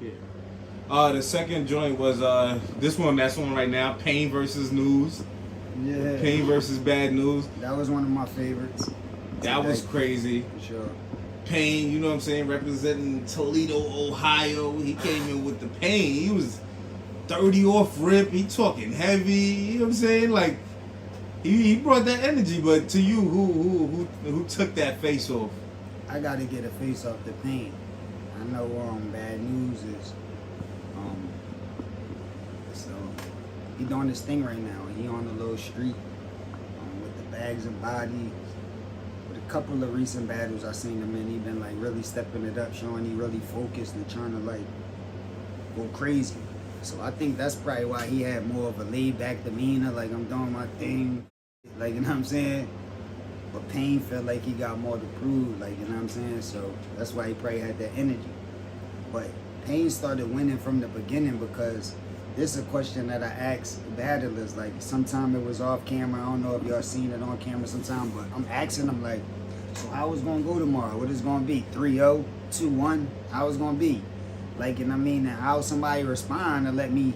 Yeah. The second joint was this one that's on right now, Pain versus News. Yeah. Pain versus Bad News. That was one of my favorites. That was crazy. For sure. Pain, you know what I'm saying, representing Toledo, Ohio. He came in with the pain. He was 30 off rip. He talking heavy. You know what I'm saying? Like he brought that energy. But to you, who took that face off? I got to get a face off the Pain. I know Bad News is so he doing his thing right now. He on the little street with the bags and body. With a couple of recent battles I seen him in, he been like really stepping it up, showing he really focused and trying to like go crazy. So I think that's probably why he had more of a laid back demeanor, like I'm doing my thing, like, you know what I'm saying? But Pain felt like he got more to prove, like, you know what I'm saying? So that's why he probably had that energy. But Pain started winning from the beginning because this is a question that I asked battlers, like sometime it was off camera, I don't know if y'all seen it on camera sometime, but I'm asking them like, so how it's gonna go tomorrow? What it's gonna be? 3-0, 2-1? How it's gonna be? Like, and I mean, how somebody respond to let me,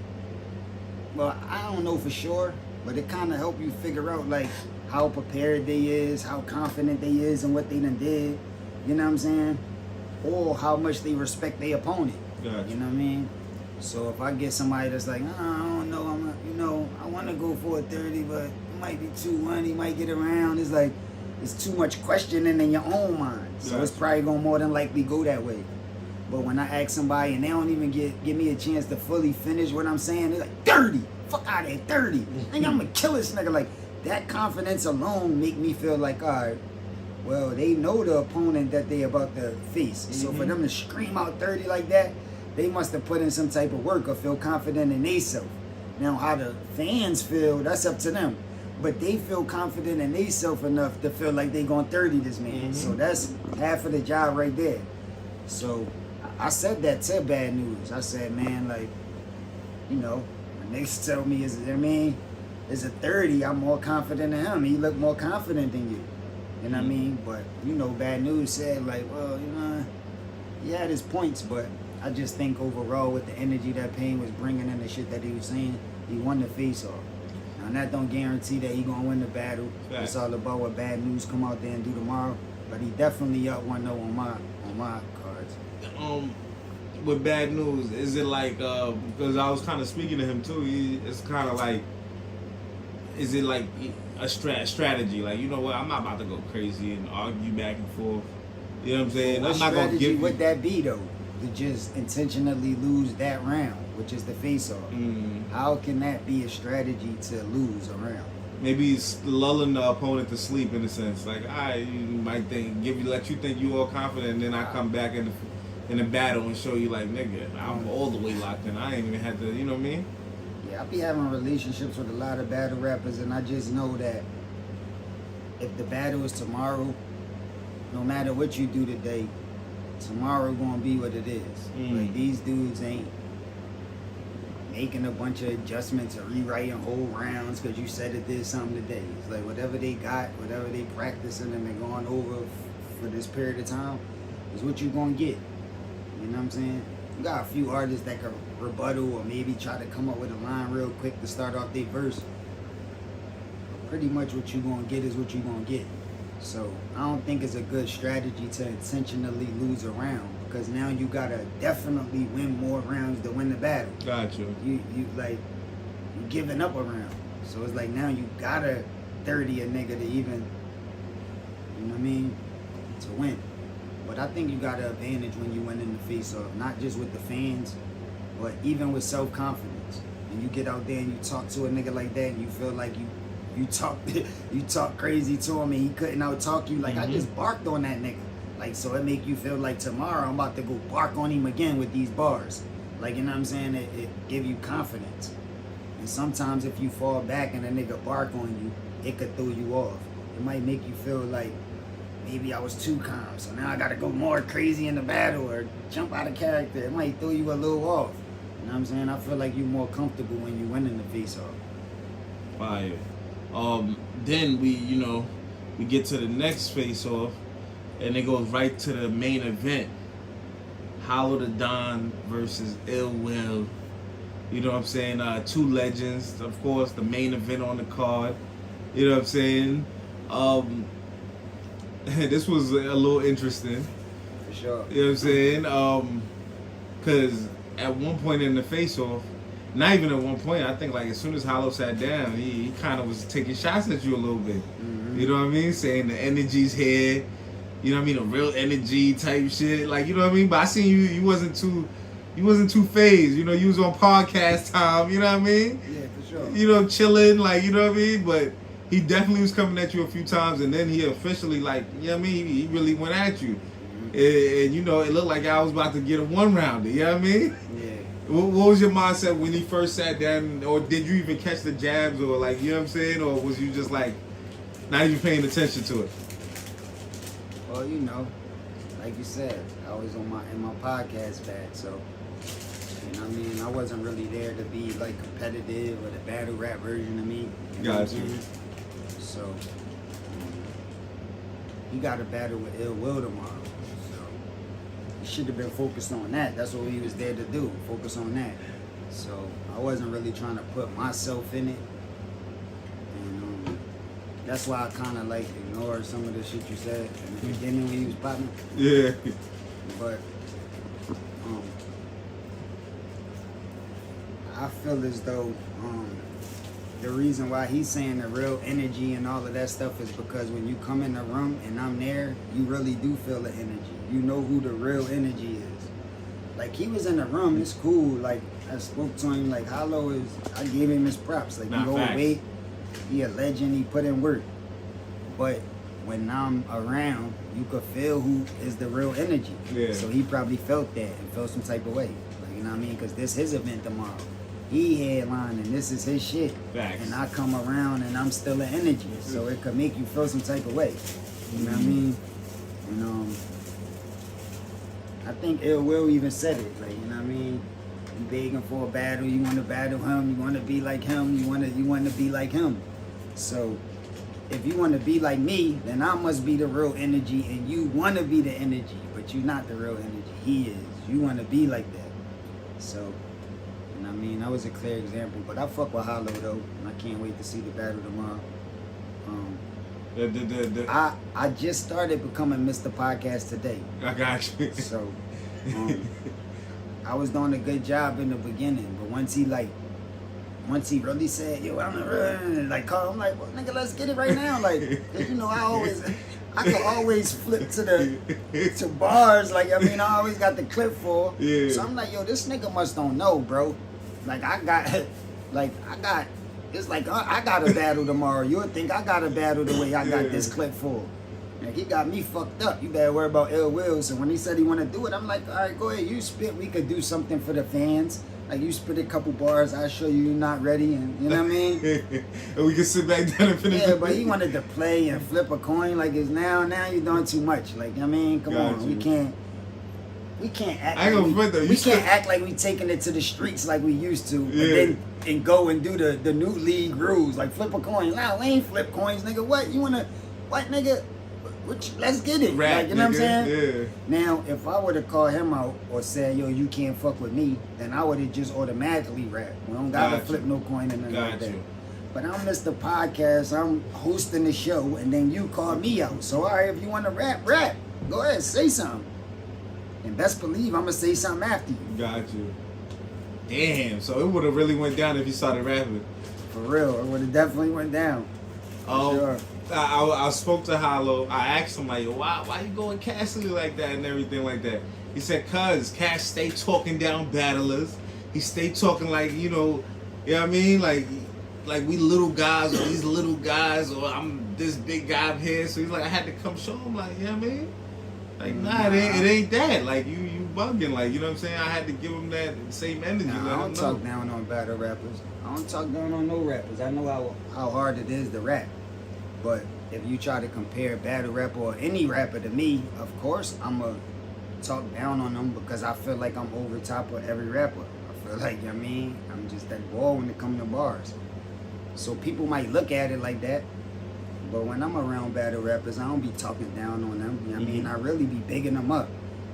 well, I don't know for sure, but it kind of help you figure out like how prepared they is, how confident they is in what they done did, you know what I'm saying? Or how much they respect their opponent, Gotcha. You know what I mean? So if I get somebody that's like, I don't know, I want to go for a 30, but it might be 2-1, he might get around. It's like, it's too much questioning in your own mind. So Gotcha. it's probably going to more than likely go that way. But when I ask somebody and they don't even give me a chance to fully finish what I'm saying, they're like, 30, fuck out of here, 30. Nigga, I'm going to kill this nigga. Like, that confidence alone make me feel like, all right, well, they know the opponent that they about to face. So for them to scream out 30 like that, they must have put in some type of work or feel confident in themselves. Now, how the fans feel, that's up to them. But they feel confident in themselves enough to feel like they going 30 this man. So that's half of the job right there. So I said that to Bad News. I said, man, like, you know, when niggas tell me, it's a 30, I'm more confident in him. He look more confident than you. You know what I mean? But, you know, Bad News said, like, well, you know, he had his points, but I just think overall with the energy that Pain was bringing and the shit that he was saying, he won the face off. Now that don't guarantee that he gonna win the battle. Right. It's all about what Bad News come out there and do tomorrow. But he definitely up 1-0 on my cards. With Bad News, is it like because I was kind of speaking to him too? It's kind of like, is it like a strategy? Like, you know what? I'm not about to go crazy and argue back and forth. You know what I'm saying? What I'm not gonna give. would that be though? To just intentionally lose that round, which is the face-off. How can that be a strategy to lose a round? Maybe it's lulling the opponent to sleep in a sense. Like, you might let you think you all confident, and then I come back in the battle and show you like, nigga, I'm all the way locked in. I ain't even had to, you know what I mean? Yeah, I be having relationships with a lot of battle rappers, and I just know that if the battle is tomorrow, no matter what you do today, tomorrow gonna be what it is. Like, these dudes ain't making a bunch of adjustments or rewriting whole rounds because you said it did something today. It's like whatever they got, whatever they practicing and they're going over for this period of time is what you gonna get. You know what I'm saying? You got a few artists that can rebuttal or maybe try to come up with a line real quick to start off their verse. But pretty much what you gonna get is what you gonna get. So I don't think it's a good strategy to intentionally lose a round because now you gotta definitely win more rounds to win the battle. Gotcha. You giving up a round. So it's like now you gotta 30 a nigga to even, you know what I mean, to win. But I think you got an advantage when you win in the face-off, not just with the fans, but even with self-confidence. And you get out there and you talk to a nigga like that and you feel like you talk crazy to him and he couldn't out-talk you. Like, I just barked on that nigga. Like, so it make you feel like tomorrow I'm about to go bark on him again with these bars. Like, you know what I'm saying? It give you confidence. And sometimes if you fall back and a nigga bark on you, it could throw you off. It might make you feel like maybe I was too calm, so now I gotta go more crazy in the battle or jump out of character. It might throw you a little off. You know what I'm saying? I feel like you're more comfortable when you win in the face-off. Fire. Then we get to the next face-off, and it goes right to the main event. Hollow the Don versus Ill Will. You know what I'm saying? Two legends, of course, the main event on the card. You know what I'm saying? This was a little interesting. For sure. You know what I'm saying? Because at one point in the face-off, not even at one point, I think like as soon as Hollow sat down, he kind of was taking shots at you a little bit. Mm-hmm. You know what I mean? Saying the energy's here. You know what I mean? A real energy type shit. Like, you know what I mean? But I seen you wasn't too phased. You know, you was on podcast time. You know what I mean? Yeah, for sure. You know, chilling. Like, you know what I mean? But he definitely was coming at you a few times, and then he officially, like, you know what I mean? He really went at you. Mm-hmm. And you know, it looked like I was about to get a one-rounder. You know what I mean? Yeah. What was your mindset when he first sat down, or did you even catch the jabs, or like, you know what I'm saying, or was you just like not even paying attention to it? Well, you know, like you said, I was in my podcast bag, so you know what I mean. I wasn't really there to be like competitive or the battle rap version of me. You know what I'm saying? So you got to battle with Ill Will tomorrow. He should have been focused on that. That's what he was there to do, focus on that. So I wasn't really trying to put myself in it. And that's why I kind of like ignored some of the shit you said in the beginning when he was popping. Yeah. But I feel as though the reason why he's saying the real energy and all of that stuff is because when you come in the room and I'm there, you really do feel the energy. You know who the real energy is. Like, he was in the room, it's cool. Like, I spoke to him, like, Hollow is, I gave him his props. Like, he hold weight, he a legend, he put in work. But when I'm around, you could feel who is the real energy. Yeah. So he probably felt that and felt some type of way. Like, you know what I mean? Because this is his event tomorrow. He headline and this is his shit. Facts. And I come around and I'm still an energy. So it could make you feel some type of way. You know what I mean? And I think Ill Will even said it. Like, you know what I mean? You begging for a battle, you want to battle him, you want to be like him, you want to be like him. So if you want to be like me, then I must be the real energy and you want to be the energy, but you're not the real energy. He is. You want to be like that. So I mean, that was a clear example, but I fuck with Hollow though, and I can't wait to see the battle tomorrow. I just started becoming Mr. Podcast today. I got you. So I was doing a good job in the beginning, but once he really said, yo, I'm like, call, I'm like, well, nigga, let's get it right now. Like, you know, I could always flip to bars. Like, I mean, I always got the clip for. Yeah. So I'm like, yo, this nigga must don't know, bro. Like, I got, it's like, I got a battle tomorrow. You'll think I got a battle the way I got this clip for. Like, he got me fucked up. You better worry about Ill Will. So when he said he want to do it, I'm like, all right, go ahead. You spit. We could do something for the fans. Like, you spit a couple bars, I'll show you you're not ready, and you know what I mean? And we can sit back down and finish. Yeah, but he wanted to play and flip a coin like it's now you're doing too much. Like, I mean, come on, we can't act. We can't act like we taking it to the streets like we used to, and go and do the new league rules like flip a coin. Nah, we ain't flip coins, nigga. What you wanna? What, nigga? Let's get it. Rap, like, you know what I'm saying? Yeah. Now, if I were to call him out or say, yo, you can't fuck with me, then I would have just automatically rap. We don't gotta flip no coin and nothing like that. But I'm Mr. Podcast, I'm hosting the show, and then you call me out. So, all right, if you want to rap. Go ahead, say something. And best believe I'm gonna say something after you. Got you. Damn, so it would have really went down if you started rapping. For real, it would have definitely went down. For sure. I spoke to Hollow. I asked him, like, why you going Cassidy like that and everything like that? He said, cuz Cass stay talking down battlers. He stay talking like, you know what I mean? Like we little guys, or these little guys, or I'm this big guy up here. So he's like, I had to come show him, like, you know what I mean? Like, nah, it ain't that. Like, you bugging. Like, you know what I'm saying? I had to give him that same energy. Nah, I don't talk down on battle rappers. I don't talk down on no rappers. I know how hard it is to rap. But if you try to compare battle rapper or any rapper to me, of course I'm going to talk down on them because I feel like I'm over top of every rapper. I feel like, you know what I mean, I'm just that ball when it comes to bars. So people might look at it like that. But when I'm around battle rappers, I don't be talking down on them. You know what I mean? I really be bigging them up.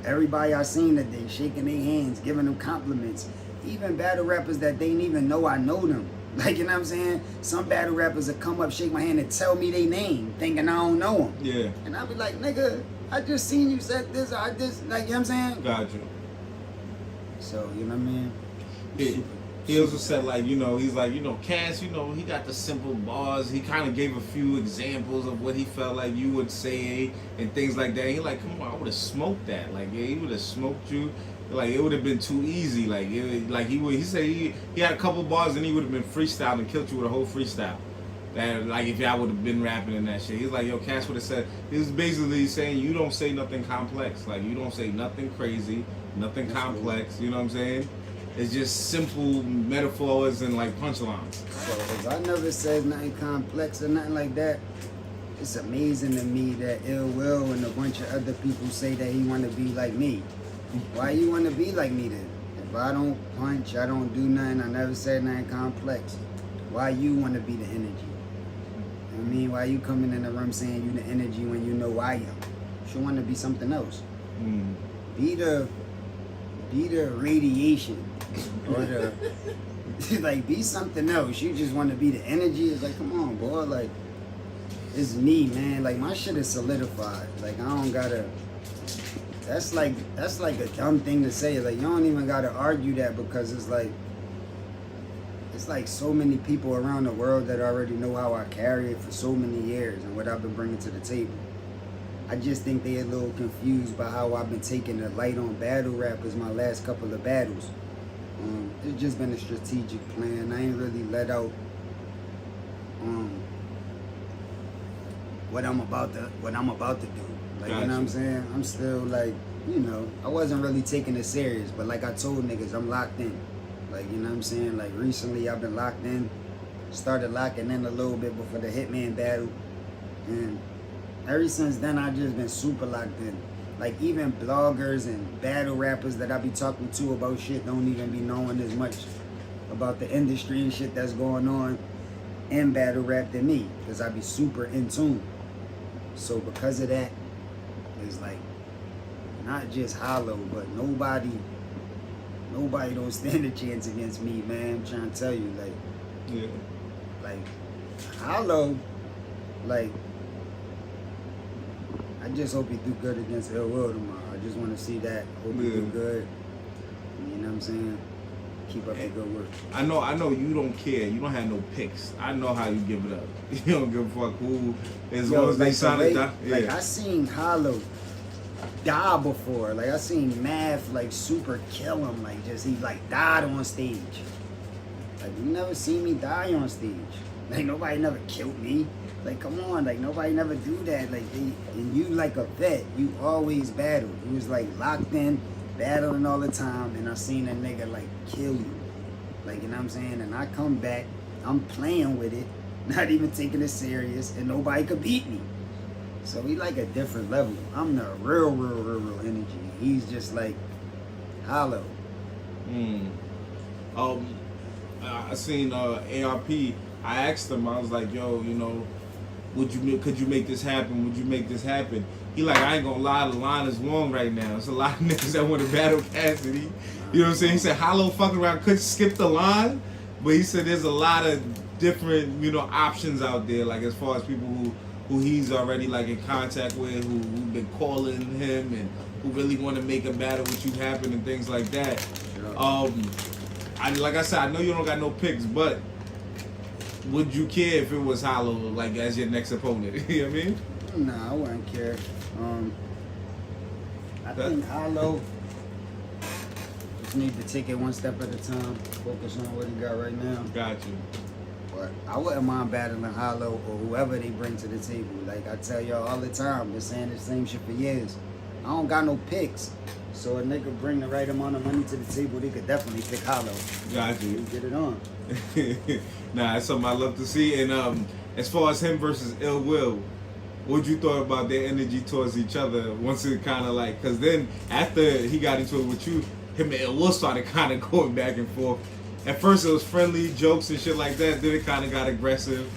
Everybody I seen today, shaking their hands, giving them compliments. Even battle rappers that they didn't even know I know them. Like, you know what I'm saying? Some battle rappers that come up, shake my hand, and tell me their name, thinking I don't know them. Yeah. And I'll be like, nigga, I just seen you said this, I just, like, you know what I'm saying? Gotcha. So, you know what I mean? He also said, like, you know, he's like, you know, Cass, you know, he got the simple bars. He kind of gave a few examples of what he felt like you would say and things like that. He like, come on, I would have smoked that. Like, yeah, he would have smoked you. Like, it would have been too easy. Like, he said he had a couple bars and he would have been freestyle and killed you with a whole freestyle. That, like, if y'all would have been rapping and that shit. He's like, yo, Cass would have said, he was basically saying, you don't say nothing complex. Like, you don't say nothing crazy, nothing complex. You know what I'm saying? It's just simple metaphors and like punchlines. So if I never said nothing complex or nothing like that, it's amazing to me that Ill Will and a bunch of other people say that he want to be like me. Why you want to be like me then? If I don't punch, I don't do nothing, I never said nothing complex. Why you want to be the energy? I mean, why you coming in the room saying you the energy when you know I am? You should want to be something else. Be the radiation. Or the like, be something else. You just want to be the energy. It's like, come on, boy. Like, it's me, man. Like, my shit is solidified. Like, I don't gotta. That's like a dumb thing to say. Like, you don't even gotta argue that, because it's like so many people around the world that already know how I carry it for so many years and what I've been bringing to the table. I just think they're a little confused by how I've been taking the light on battle rappers my last couple of battles. It's just been a strategic plan. I ain't really let out what I'm about to do. Like, gotcha. You know what I'm saying? I'm still like, you know, I wasn't really taking it serious, but like I told niggas, I'm locked in. Like, you know what I'm saying? Like, recently I've been locked in. Started locking in a little bit before the Hitman battle, and ever since then I just been super locked in. Like, even bloggers and battle rappers that I be talking to about shit don't even be knowing as much about the industry and shit that's going on in battle rap than me, because I be super in tune. So because of that, it's like, not just Hollow, but nobody don't stand a chance against me, man. I'm trying to tell you, like, yeah, like, Hollow, like, I just hope he do good against Ill Will tomorrow. I just want to see that. Hope he do good. You know what I'm saying? Keep up the good work. I know you don't care. You don't have no picks. I know how you give it up. You don't give a fuck who, as long as they sign it down. Yeah. Like, I seen Hollow die before. Like, I seen Math, like, super kill him. Like, just, he, like, died on stage. Like, you never seen me die on stage. Like, nobody never killed me. Like, come on, like, nobody never do that. Like, and you, like a vet, you always battle. You was, like, locked in, battling all the time, and I seen a nigga, like, kill you. Like, you know what I'm saying? And I come back, I'm playing with it, not even taking it serious, and nobody could beat me. So he, like, a different level. I'm the real energy. He's just, like, Hollow. I seen ARP. I asked him, I was like, yo, you know, could you make this happen? Would you make this happen? He like, I ain't gonna lie, the line is long right now. There's a lot of niggas that want to battle Cassidy. You know what I'm saying? He said, Hollow fucking around could skip the line, but he said there's a lot of different, you know, options out there, like as far as people who he's already like in contact with, who've been calling him and who really want to make a battle with you happen and things like that. Like I said, I know you don't got no picks, but would you care if it was Hollow, like, as your next opponent? You know what I mean? Nah, I wouldn't care. I think Hollow just need to take it one step at a time, focus on what he got right now. Got you. But I wouldn't mind battling Hollow or whoever they bring to the table. Like I tell y'all all the time, been saying the same shit for years. I don't got no picks. So a nigga bring the right amount of money to the table, they could definitely pick Hollow. Got you. Get it on. Nah, that's something I love to see. And as far as him versus Ill Will, what you thought about their energy towards each other once it kind of like, because then after he got into it with you, him and Ill Will started kind of going back and forth. At first it was friendly jokes and shit like that, then it kind of got aggressive.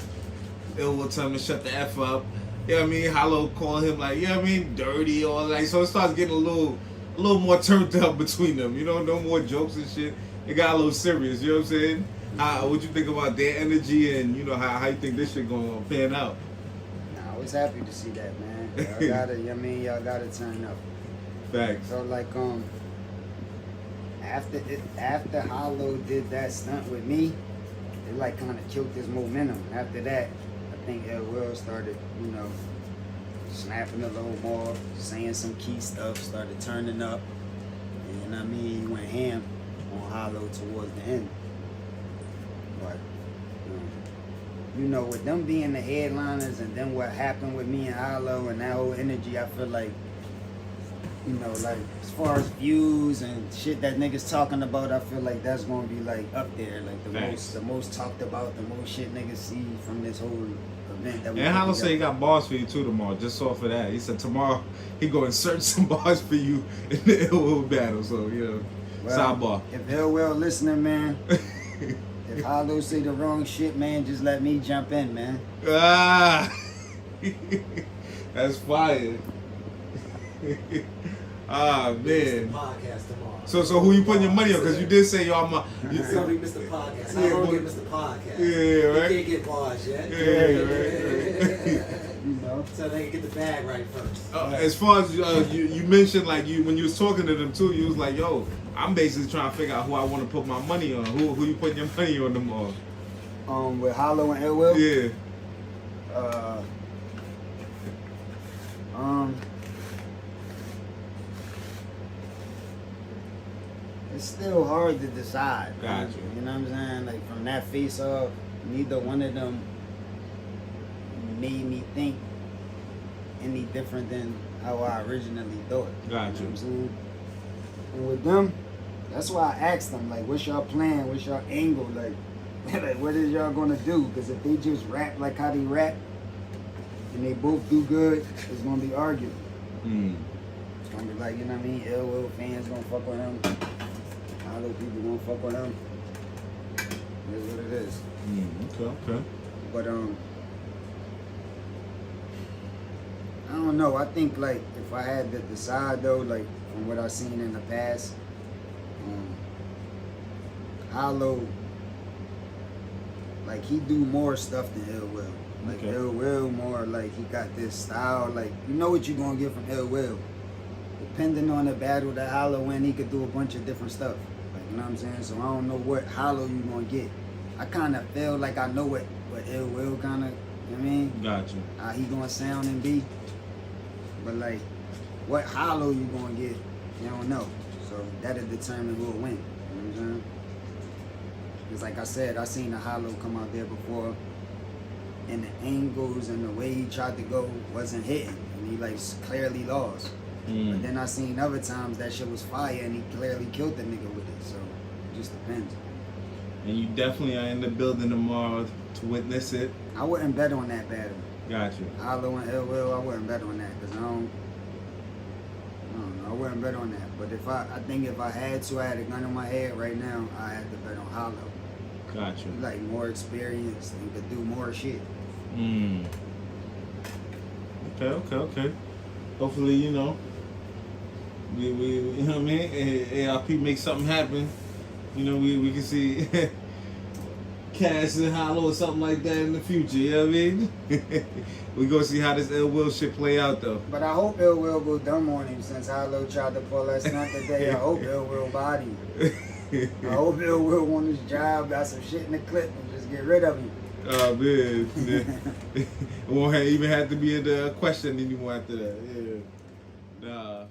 Ill Will tell him to shut the F up. You know what I mean? Hollow call him like, you know what I mean, dirty or like, so it starts getting a little a little more turned up between them. You know, no more jokes and shit. It got a little serious. You know what I'm saying? What you think about their energy and you know how you think this shit gonna pan out? Nah, I was happy to see that, man. Y'all gotta, y'all gotta turn up. Facts. So like after Hollow did that stunt with me, it like kind of killed this momentum. After that, I think Ill Will started, snapping a little more, saying some key stuff, started turning up. And, you know what I mean? He went ham on Hollow towards the end. But, with them being the headliners and then what happened with me and Hollow and that whole energy, I feel like, like as far as views and shit that niggas talking about, I feel like that's gonna be like up there, like the most talked about, the most shit niggas see from this whole event. That we and Hollow say he got bars for you too tomorrow, just off of that. He said tomorrow he gonna insert some bars for you in the Ill Will battle. So sidebar. If Ill Will listening, man, if Hollow say the wrong shit, man, just let me jump in, man. That's fire. Man. Podcast tomorrow. So who you putting your money on? Because you did say y'all Somebody missed the podcast. How long did miss the podcast? Yeah, right. You can't get bars yet. Right. So they can get the bag right first. As far as you mentioned, like when you was talking to them too, you was like, yo, I'm basically trying to figure out who I want to put my money on. Who you putting your money on tomorrow? With Hollow and Ill Will? Yeah. It's still hard to decide. Gotcha. You know what I'm saying? Like from that face off, neither one of them made me think any different than how I originally thought. Gotcha. You know what I'm saying? And with them, that's why I asked them, like, what's y'all plan? What's y'all angle? Like, what is y'all gonna do? Because if they just rap like how they rap, and they both do good, it's gonna be arguing. It's gonna be like, you know what I mean? Ill Will fans gonna fuck with him. Hollow people gonna fuck with him. It is what it is. Okay. But I don't know. I think like if I had to decide though, like from what I've seen in the past, Hollow, like he do more stuff than Ill Will. Like Ill Will more like he got this style. Like you know what you gonna get from Ill Will. Depending on the battle that Hollow win, he could do a bunch of different stuff. Like you know what I'm saying? So I don't know what Hollow you gonna get. I kind of feel like I know what Ill Will kind of, you know what I mean? Gotcha. How he gonna sound and be. But like, what Hollow you gonna get, you don't know. So that'll determine who'll win. You know what I'm saying? Because like I said, I seen the Hollow come out there before, and the angles and the way he tried to go wasn't hitting, and he like clearly lost. But then I seen other times that shit was fire, and he clearly killed the nigga with it. So it just depends. And you definitely are in the building tomorrow to witness it. I wouldn't bet on that battle. Gotcha. Hollow and Ill Will, I wouldn't bet on that because I don't know, I wouldn't bet on that. But I think if I had a gun on my head right now, I had to bet on Hollow. Gotcha. Like more experienced and could do more shit. Okay. Hopefully, we you know what I mean? ARP make something happen. You know, we can see Cass and Hollow or something like that in the future, you know what I mean? We gonna see how this Ill Will shit play out though. But I hope Ill Will go dumb on him since Hollow tried to pull that stunt today. I hope Ill Will body him. I hope Ill Will want his job, got some shit in the clip and just get rid of him. Oh man. It won't even have to be a question anymore after that. Yeah. Nah.